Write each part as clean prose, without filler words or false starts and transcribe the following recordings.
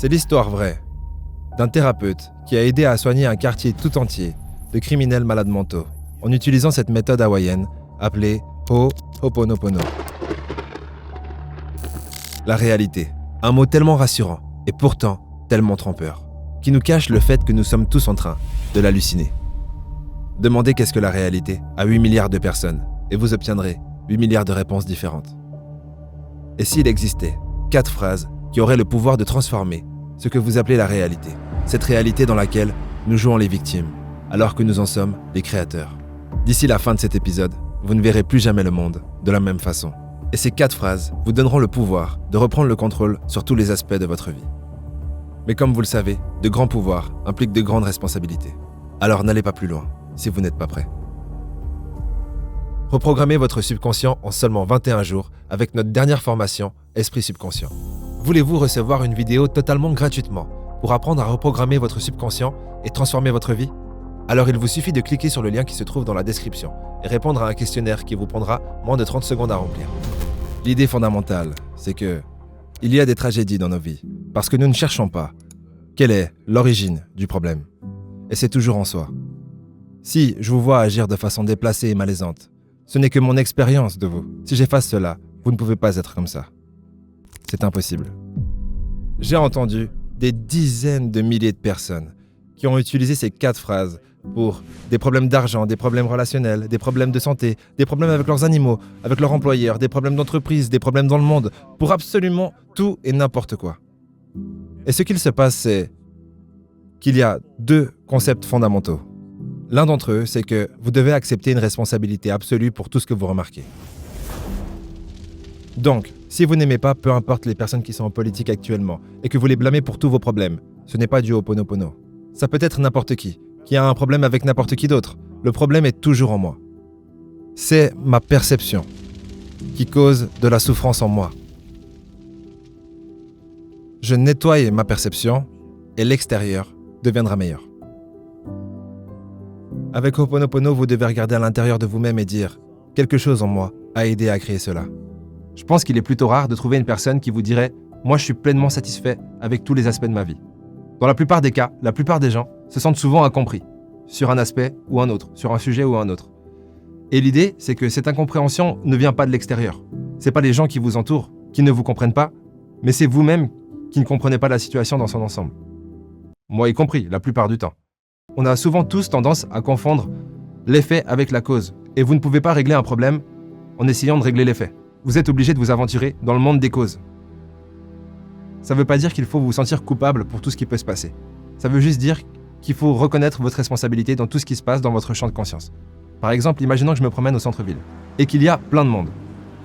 C'est l'histoire vraie d'un thérapeute qui a aidé à soigner un quartier tout entier de criminels malades mentaux en utilisant cette méthode hawaïenne appelée Ho'oponopono. La réalité, un mot tellement rassurant et pourtant tellement trompeur, qui nous cache le fait que nous sommes tous en train de l'halluciner. Demandez qu'est-ce que la réalité à 8 milliards de personnes et vous obtiendrez 8 milliards de réponses différentes. Et s'il existait 4 phrases qui auraient le pouvoir de transformer ce que vous appelez la réalité, cette réalité dans laquelle nous jouons les victimes, alors que nous en sommes les créateurs. D'ici la fin de cet épisode, vous ne verrez plus jamais le monde de la même façon. Et ces 4 phrases vous donneront le pouvoir de reprendre le contrôle sur tous les aspects de votre vie. Mais comme vous le savez, de grands pouvoirs impliquent de grandes responsabilités. Alors n'allez pas plus loin si vous n'êtes pas prêt. Reprogrammez votre subconscient en seulement 21 jours avec notre dernière formation Esprit Subconscient. Voulez-vous recevoir une vidéo totalement gratuitement pour apprendre à reprogrammer votre subconscient et transformer votre vie? Alors il vous suffit de cliquer sur le lien qui se trouve dans la description et répondre à un questionnaire qui vous prendra moins de 30 secondes à remplir. L'idée fondamentale, c'est que il y a des tragédies dans nos vies parce que nous ne cherchons pas quelle est l'origine du problème. Et c'est toujours en soi. Si je vous vois agir de façon déplacée et malaisante, ce n'est que mon expérience de vous. Si j'efface cela, vous ne pouvez pas être comme ça. C'est impossible. J'ai entendu des dizaines de milliers de personnes qui ont utilisé ces 4 phrases pour des problèmes d'argent, des problèmes relationnels, des problèmes de santé, des problèmes avec leurs animaux, avec leur employeur, des problèmes d'entreprise, des problèmes dans le monde, pour absolument tout et n'importe quoi. Et ce qu'il se passe, c'est qu'il y a 2 concepts fondamentaux. L'un d'entre eux, c'est que vous devez accepter une responsabilité absolue pour tout ce que vous remarquez. Donc, si vous n'aimez pas, peu importe les personnes qui sont en politique actuellement, et que vous les blâmez pour tous vos problèmes, ce n'est pas du Ho'oponopono. Ça peut être n'importe qui a un problème avec n'importe qui d'autre. Le problème est toujours en moi. C'est ma perception qui cause de la souffrance en moi. Je nettoie ma perception et l'extérieur deviendra meilleur. Avec Ho'oponopono, vous devez regarder à l'intérieur de vous-même et dire « Quelque chose en moi a aidé à créer cela ». Je pense qu'il est plutôt rare de trouver une personne qui vous dirait « Moi, je suis pleinement satisfait avec tous les aspects de ma vie ». Dans la plupart des cas, la plupart des gens se sentent souvent incompris sur un aspect ou un autre, sur un sujet ou un autre. Et l'idée, c'est que cette incompréhension ne vient pas de l'extérieur. C'est pas les gens qui vous entourent qui ne vous comprennent pas, mais c'est vous-même qui ne comprenez pas la situation dans son ensemble. Moi y compris, la plupart du temps. On a souvent tous tendance à confondre l'effet avec la cause. Et vous ne pouvez pas régler un problème en essayant de régler l'effet. Vous êtes obligé de vous aventurer dans le monde des causes. Ça ne veut pas dire qu'il faut vous sentir coupable pour tout ce qui peut se passer. Ça veut juste dire qu'il faut reconnaître votre responsabilité dans tout ce qui se passe dans votre champ de conscience. Par exemple, imaginons que je me promène au centre-ville et qu'il y a plein de monde.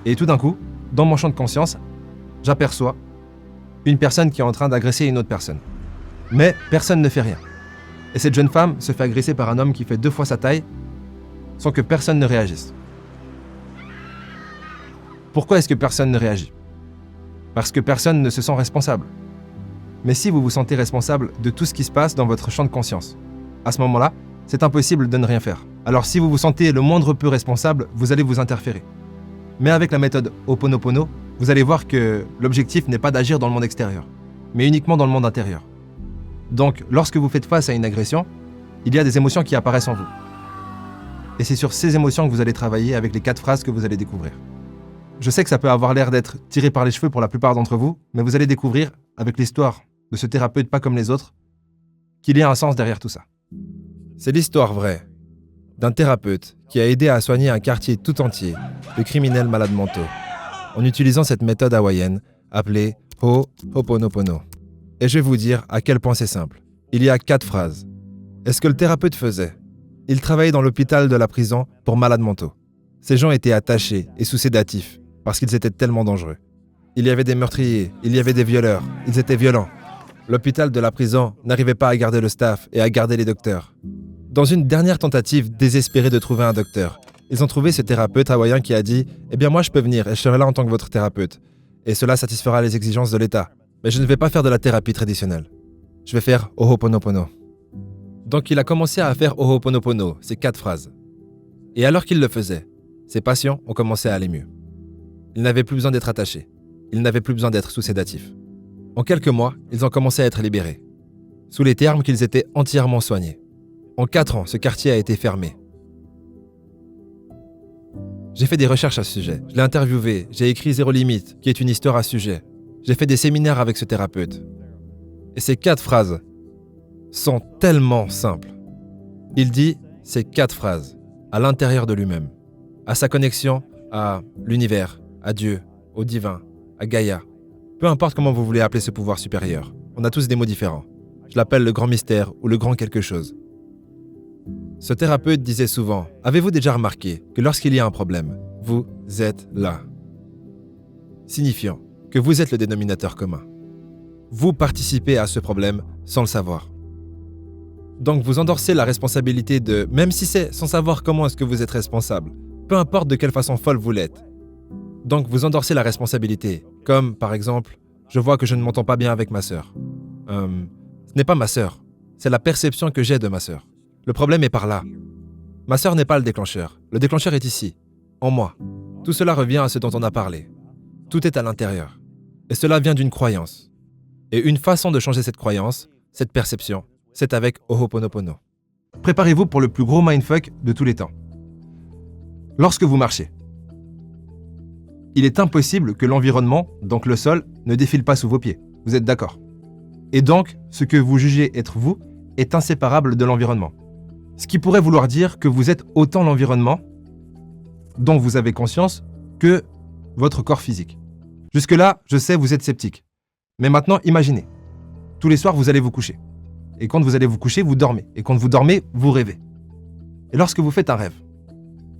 Et tout d'un coup, dans mon champ de conscience, j'aperçois une personne qui est en train d'agresser une autre personne. Mais personne ne fait rien. Et cette jeune femme se fait agresser par un homme qui fait 2 fois sa taille sans que personne ne réagisse. Pourquoi est-ce que personne ne réagit? Parce que personne ne se sent responsable. Mais si vous vous sentez responsable de tout ce qui se passe dans votre champ de conscience, à ce moment-là, c'est impossible de ne rien faire. Alors si vous vous sentez le moindre peu responsable, vous allez vous interférer. Mais avec la méthode Ho'oponopono, vous allez voir que l'objectif n'est pas d'agir dans le monde extérieur, mais uniquement dans le monde intérieur. Donc, lorsque vous faites face à une agression, il y a des émotions qui apparaissent en vous. Et c'est sur ces émotions que vous allez travailler avec les 4 phrases que vous allez découvrir. Je sais que ça peut avoir l'air d'être tiré par les cheveux pour la plupart d'entre vous, mais vous allez découvrir, avec l'histoire de ce thérapeute pas comme les autres, qu'il y a un sens derrière tout ça. C'est l'histoire vraie d'un thérapeute qui a aidé à soigner un quartier tout entier de criminels malades mentaux en utilisant cette méthode hawaïenne appelée Ho'oponopono. Et je vais vous dire à quel point c'est simple. Il y a 4 phrases. Et ce que le thérapeute faisait, il travaillait dans l'hôpital de la prison pour malades mentaux. Ces gens étaient attachés et sous sédatifs parce qu'ils étaient tellement dangereux. Il y avait des meurtriers, il y avait des violeurs, ils étaient violents. L'hôpital de la prison n'arrivait pas à garder le staff et à garder les docteurs. Dans une dernière tentative désespérée de trouver un docteur, ils ont trouvé ce thérapeute hawaïen qui a dit « Eh bien moi je peux venir et je serai là en tant que votre thérapeute. Et cela satisfera les exigences de l'État. Mais je ne vais pas faire de la thérapie traditionnelle. Je vais faire Ho'oponopono. » Donc il a commencé à faire Ho'oponopono, ces 4 phrases. Et alors qu'il le faisait, ses patients ont commencé à aller mieux. Il n'avait plus besoin d'être attaché. Il n'avait plus besoin d'être sous sédatif. En quelques mois, ils ont commencé à être libérés, sous les termes qu'ils étaient entièrement soignés. En 4 ans, ce quartier a été fermé. J'ai fait des recherches à ce sujet, je l'ai interviewé, j'ai écrit Zéro Limite, qui est une histoire à ce sujet. J'ai fait des séminaires avec ce thérapeute. Et ces 4 phrases sont tellement simples. Il dit ces 4 phrases à l'intérieur de lui-même, à sa connexion à l'univers, à Dieu, au divin, à Gaïa. Peu importe comment vous voulez appeler ce pouvoir supérieur, on a tous des mots différents. Je l'appelle le grand mystère ou le grand quelque chose. Ce thérapeute disait souvent, avez-vous déjà remarqué que lorsqu'il y a un problème, vous êtes là, signifiant que vous êtes le dénominateur commun. Vous participez à ce problème sans le savoir. Donc vous endossez la responsabilité de, même si c'est sans savoir comment est-ce que vous êtes responsable, peu importe de quelle façon folle vous l'êtes. Donc vous endossez la responsabilité, comme par exemple, je vois que je ne m'entends pas bien avec ma sœur. Ce n'est pas ma sœur, c'est la perception que j'ai de ma sœur. Le problème est par là. Ma sœur n'est pas le déclencheur est ici, en moi. Tout cela revient à ce dont on a parlé. Tout est à l'intérieur. Et cela vient d'une croyance. Et une façon de changer cette croyance, cette perception, c'est avec Ho'oponopono. Préparez-vous pour le plus gros mindfuck de tous les temps. Lorsque vous marchez, il est impossible que l'environnement, donc le sol, ne défile pas sous vos pieds. Vous êtes d'accord? Et donc, ce que vous jugez être vous est inséparable de l'environnement. Ce qui pourrait vouloir dire que vous êtes autant l'environnement dont vous avez conscience que votre corps physique. Jusque-là, je sais, vous êtes sceptique. Mais maintenant, imaginez. Tous les soirs, vous allez vous coucher. Et quand vous allez vous coucher, vous dormez. Et quand vous dormez, vous rêvez. Et lorsque vous faites un rêve,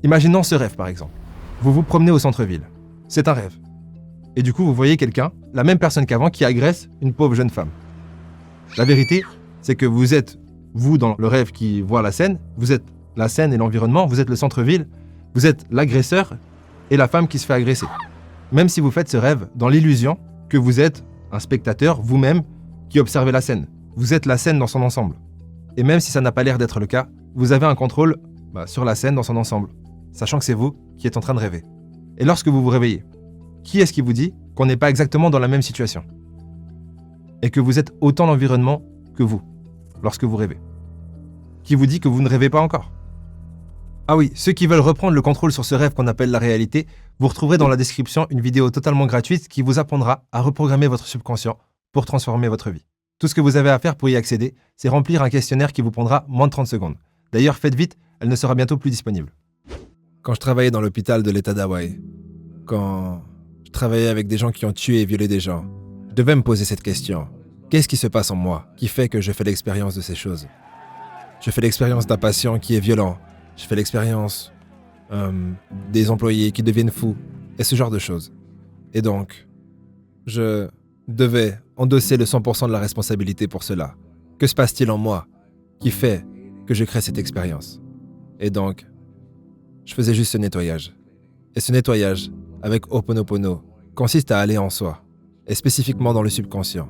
imaginons ce rêve par exemple. Vous vous promenez au centre-ville. C'est un rêve. Et du coup, vous voyez quelqu'un, la même personne qu'avant, qui agresse une pauvre jeune femme. La vérité, c'est que vous êtes, vous, dans le rêve qui voit la scène, vous êtes la scène et l'environnement, vous êtes le centre-ville, vous êtes l'agresseur et la femme qui se fait agresser. Même si vous faites ce rêve dans l'illusion que vous êtes un spectateur, vous-même, qui observez la scène. Vous êtes la scène dans son ensemble. Et même si ça n'a pas l'air d'être le cas, vous avez un contrôle sur la scène dans son ensemble, sachant que c'est vous qui êtes en train de rêver. Et lorsque vous vous réveillez, qui est-ce qui vous dit qu'on n'est pas exactement dans la même situation? Et que vous êtes autant l'environnement que vous, lorsque vous rêvez? Qui vous dit que vous ne rêvez pas encore? Ah oui, ceux qui veulent reprendre le contrôle sur ce rêve qu'on appelle la réalité, vous retrouverez dans la description une vidéo totalement gratuite qui vous apprendra à reprogrammer votre subconscient pour transformer votre vie. Tout ce que vous avez à faire pour y accéder, c'est remplir un questionnaire qui vous prendra moins de 30 secondes. D'ailleurs, faites vite, elle ne sera bientôt plus disponible. Quand je travaillais dans l'hôpital de l'État d'Hawaï, quand je travaillais avec des gens qui ont tué et violé des gens, je devais me poser cette question. Qu'est-ce qui se passe en moi qui fait que je fais l'expérience de ces choses? Je fais l'expérience d'un patient qui est violent. Je fais l'expérience des employés qui deviennent fous et ce genre de choses. Et donc, je devais endosser le 100% de la responsabilité pour cela. Que se passe-t-il en moi qui fait que je crée cette expérience? Et donc, je faisais juste ce nettoyage. Et ce nettoyage, avec Ho'oponopono, consiste à aller en soi, et spécifiquement dans le subconscient,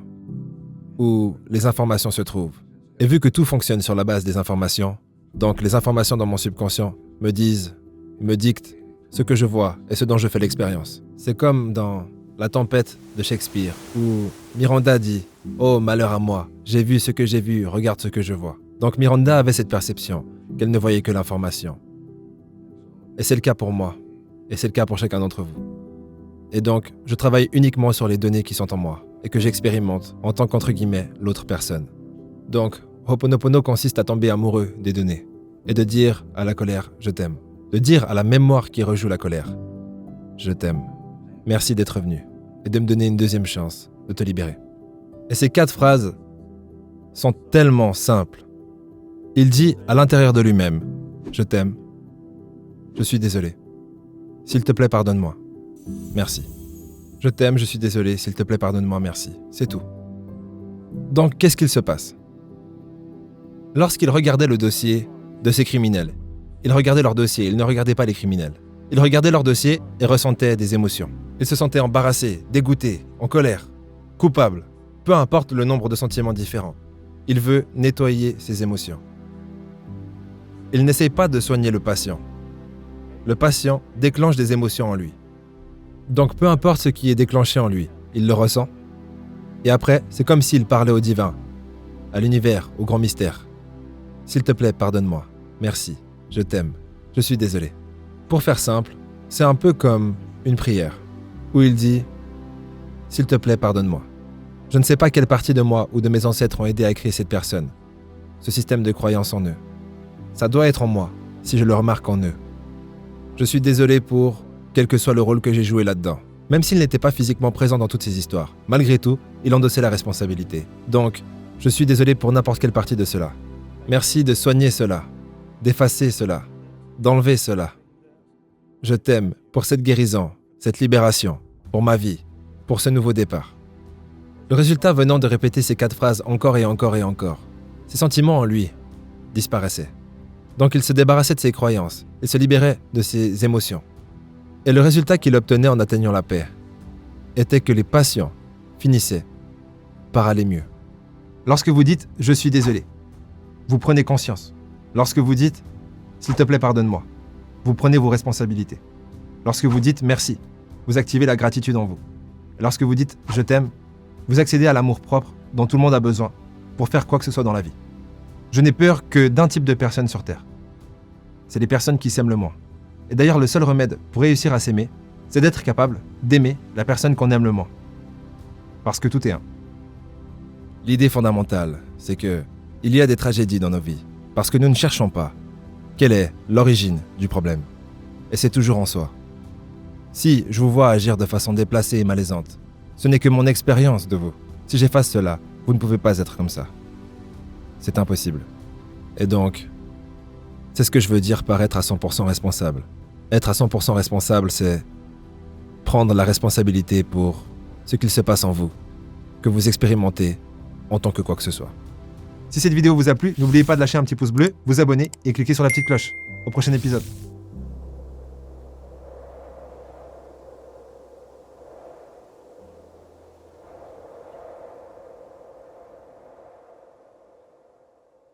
où les informations se trouvent. Et vu que tout fonctionne sur la base des informations, donc les informations dans mon subconscient me dictent ce que je vois et ce dont je fais l'expérience. C'est comme dans La Tempête de Shakespeare, où Miranda dit « Oh, malheur à moi, j'ai vu ce que j'ai vu, regarde ce que je vois ». Donc Miranda avait cette perception, qu'elle ne voyait que l'information. Et c'est le cas pour moi, et c'est le cas pour chacun d'entre vous. Et donc, je travaille uniquement sur les données qui sont en moi, et que j'expérimente en tant qu'entre guillemets l'autre personne. Donc, Ho'oponopono consiste à tomber amoureux des données, et de dire à la colère « je t'aime ». De dire à la mémoire qui rejoue la colère « je t'aime ». Merci d'être venu et de me donner une deuxième chance de te libérer. Et ces 4 phrases sont tellement simples. Il dit à l'intérieur de lui-même « Je t'aime, je suis désolé. S'il te plaît, pardonne-moi. Merci. Je t'aime, je suis désolé. S'il te plaît, pardonne-moi, merci. » C'est tout. Donc, qu'est-ce qu'il se passe? Lorsqu'il regardait le dossier de ces criminels, il regardait leur dossier, il ne regardait pas les criminels. Il regardait leur dossier et ressentait des émotions. Il se sentait embarrassé, dégoûté, en colère, coupable, peu importe le nombre de sentiments différents. Il veut nettoyer ses émotions. Il n'essaye pas de soigner le patient. Le patient déclenche des émotions en lui. Donc peu importe ce qui est déclenché en lui, il le ressent Et après, c'est comme s'il parlait au divin, à l'univers, au grand mystère. S'il te plaît, pardonne-moi. Merci. Je t'aime. Je suis désolé. Pour faire simple, c'est un peu comme une prière, où il dit « S'il te plaît, pardonne-moi ». Je ne sais pas quelle partie de moi ou de mes ancêtres ont aidé à créer cette personne, ce système de croyance en eux. Ça doit être en moi, si je le remarque en eux. Je suis désolé pour quel que soit le rôle que j'ai joué là-dedans. Même s'il n'était pas physiquement présent dans toutes ces histoires, malgré tout, il endossait la responsabilité. Donc, je suis désolé pour n'importe quelle partie de cela. Merci de soigner cela, d'effacer cela, d'enlever cela. Je t'aime pour cette guérison, cette libération, pour ma vie, pour ce nouveau départ. Le résultat venant de répéter ces 4 phrases encore et encore et encore, ses sentiments en lui disparaissaient. Donc il se débarrassait de ses croyances et se libérait de ses émotions. Et le résultat qu'il obtenait en atteignant la paix était que les patients finissaient par aller mieux. Lorsque vous dites « je suis désolé », vous prenez conscience. Lorsque vous dites « s'il te plaît, pardonne-moi », vous prenez vos responsabilités. Lorsque vous dites « merci », vous activez la gratitude en vous. Lorsque vous dites « je t'aime », vous accédez à l'amour propre dont tout le monde a besoin pour faire quoi que ce soit dans la vie. Je n'ai peur que d'un type de personnes sur Terre. C'est les personnes qui s'aiment le moins. Et d'ailleurs, le seul remède pour réussir à s'aimer, c'est d'être capable d'aimer la personne qu'on aime le moins. Parce que tout est un. L'idée fondamentale, c'est que il y a des tragédies dans nos vies, parce que nous ne cherchons pas quelle est l'origine du problème. Et c'est toujours en soi. Si je vous vois agir de façon déplacée et malaisante, ce n'est que mon expérience de vous. Si j'efface cela, vous ne pouvez pas être comme ça. C'est impossible. Et donc, c'est ce que je veux dire par être à 100% responsable. Être à 100% responsable, c'est prendre la responsabilité pour ce qu'il se passe en vous, que vous expérimentez en tant que quoi que ce soit. Si cette vidéo vous a plu, n'oubliez pas de lâcher un petit pouce bleu, vous abonner et cliquer sur la petite cloche. Au prochain épisode.